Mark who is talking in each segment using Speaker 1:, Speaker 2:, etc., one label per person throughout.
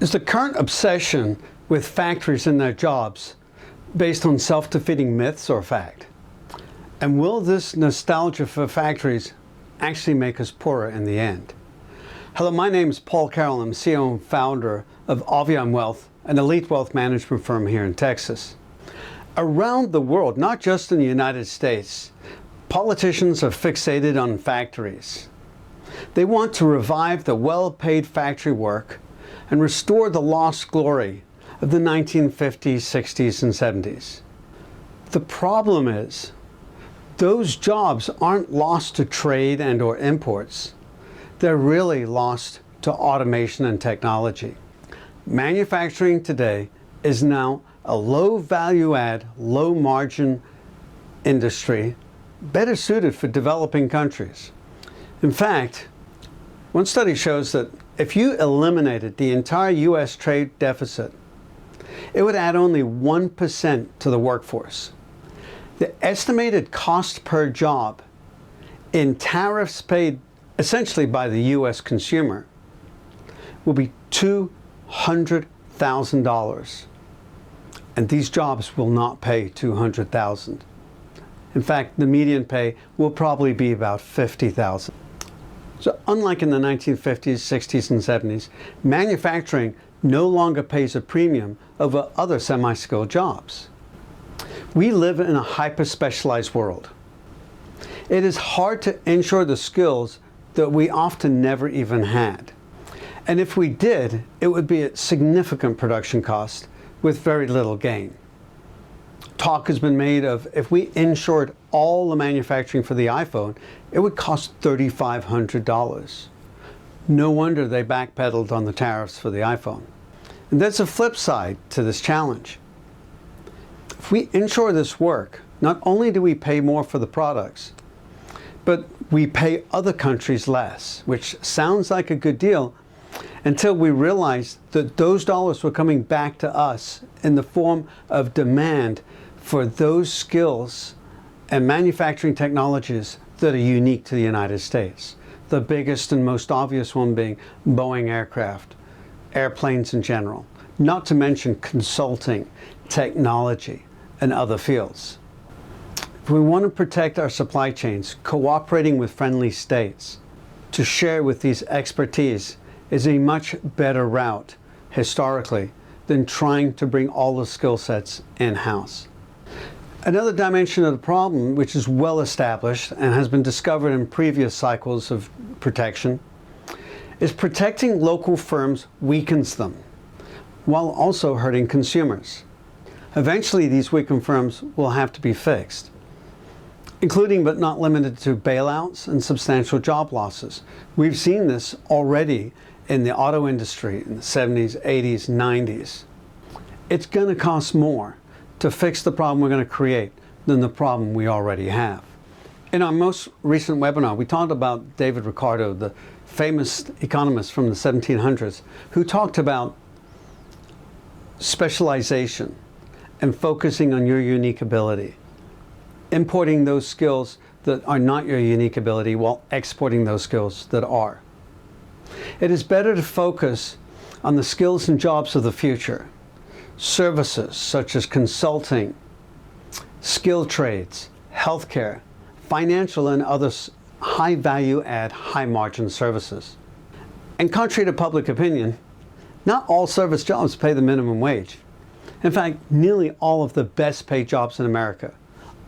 Speaker 1: Is the current obsession with factories and their jobs based on self-defeating myths or fact? And will this nostalgia for factories actually make us poorer in the end? Hello, my name is Paul Carroll. I'm CEO and founder of Avion Wealth, an elite wealth management firm here in Texas. Around the world, not just in the United States, politicians are fixated on factories. They want to revive the well-paid factory work and restore the lost glory of the 1950s, 60s, and 70s. The problem is, those jobs aren't lost to trade and or imports. They're really lost to automation and technology. Manufacturing today is now a low value add, low margin industry, better suited for developing countries. In fact, one study shows that if you eliminated the entire US trade deficit, it would add only 1% to the workforce. The estimated cost per job in tariffs paid essentially by the US consumer will be $200,000. And these jobs will not pay $200,000. In fact, the median pay will probably be about $50,000. So unlike in the 1950s, 60s, and 70s, manufacturing no longer pays a premium over other semi-skilled jobs. We live in a hyper-specialized world. It is hard to ensure the skills that we often never even had. And if we did, it would be at significant production cost with very little gain. Talk has been made of if we insured all the manufacturing for the iPhone, it would cost $3,500. No wonder they backpedaled on the tariffs for the iPhone. And there's a flip side to this challenge. If we insure this work, not only do we pay more for the products, but we pay other countries less, which sounds like a good deal until we realized that those dollars were coming back to us in the form of demand for those skills and manufacturing technologies that are unique to the United States. The biggest and most obvious one being Boeing aircraft, airplanes in general, not to mention consulting, technology, and other fields. If we want to protect our supply chains, cooperating with friendly states to share with these expertise is a much better route historically than trying to bring all the skill sets in-house. Another dimension of the problem, which is well established and has been discovered in previous cycles of protection, is protecting local firms weakens them, while also hurting consumers. Eventually, these weakened firms will have to be fixed, including but not limited to bailouts and substantial job losses. We've seen this already in the auto industry in the 70s, 80s, 90s. It's going to cost more to fix the problem we're going to create than the problem we already have. In our most recent webinar, we talked about David Ricardo, the famous economist from the 1700s, who talked about specialization and focusing on your unique ability, importing those skills that are not your unique ability while exporting those skills that are. It is better to focus on the skills and jobs of the future, services such as consulting, skilled trades, healthcare, financial and other high value add, high margin services. And contrary to public opinion, not all service jobs pay the minimum wage. In fact, nearly all of the best paid jobs in America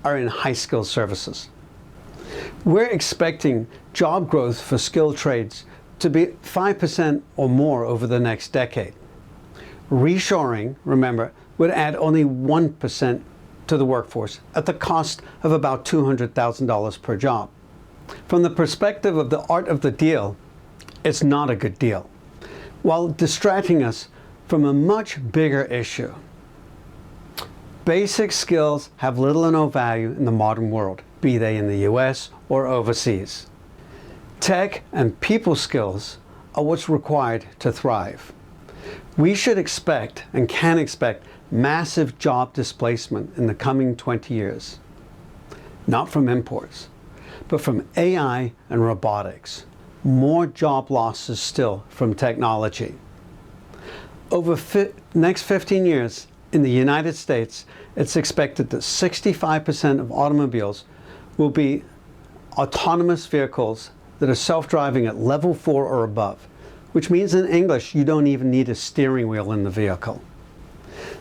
Speaker 1: are in high skilled services. We're expecting job growth for skilled trades to be 5% or more over the next decade. Reshoring, remember, would add only 1% to the workforce at the cost of about $200,000 per job. From the perspective of the art of the deal, it's not a good deal, while distracting us from a much bigger issue. Basic skills have little or no value in the modern world, be they in the US or overseas. Tech and people skills are what's required to thrive. We should expect and can expect massive job displacement in the coming 20 years. Not from imports, but from AI and robotics. More job losses still from technology. Over next 15 years in the United States, it's expected that 65% of automobiles will be autonomous vehicles that are self-driving at level 4 or above, which means in English you don't even need a steering wheel in the vehicle.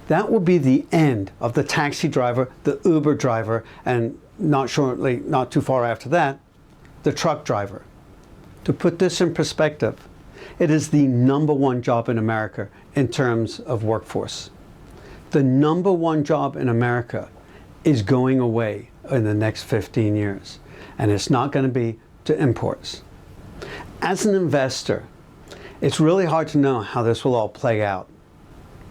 Speaker 1: That will be the end of the taxi driver, the Uber driver, and not too far after that, the truck driver. To put this in perspective, it is the #1 job in America in terms of workforce. The #1 job in America is going away in the next 15 years, and it's not going to be to imports. As an investor, it's really hard to know how this will all play out.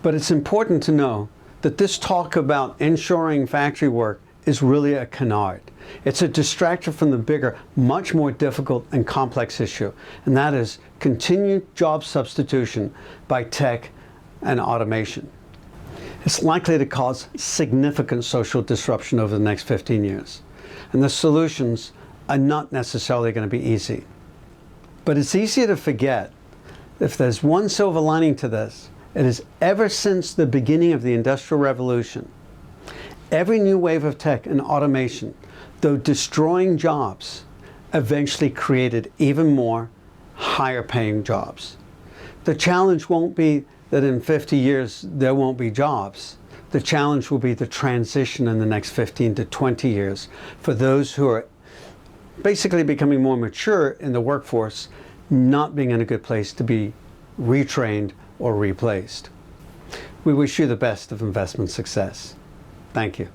Speaker 1: But it's important to know that this talk about inshoring factory work is really a canard. It's a distractor from the bigger, much more difficult and complex issue, and that is continued job substitution by tech and automation. It's likely to cause significant social disruption over the next 15 years, and the solutions are not necessarily going to be easy. But it's easy to forget, if there's one silver lining to this, it is ever since the beginning of the Industrial Revolution, every new wave of tech and automation, though destroying jobs, eventually created even more higher paying jobs. The challenge won't be that in 50 years there won't be jobs. The challenge will be the transition in the next 15 to 20 years for those who are basically becoming more mature in the workforce, not being in a good place to be retrained or replaced. We wish you the best of investment success. Thank you.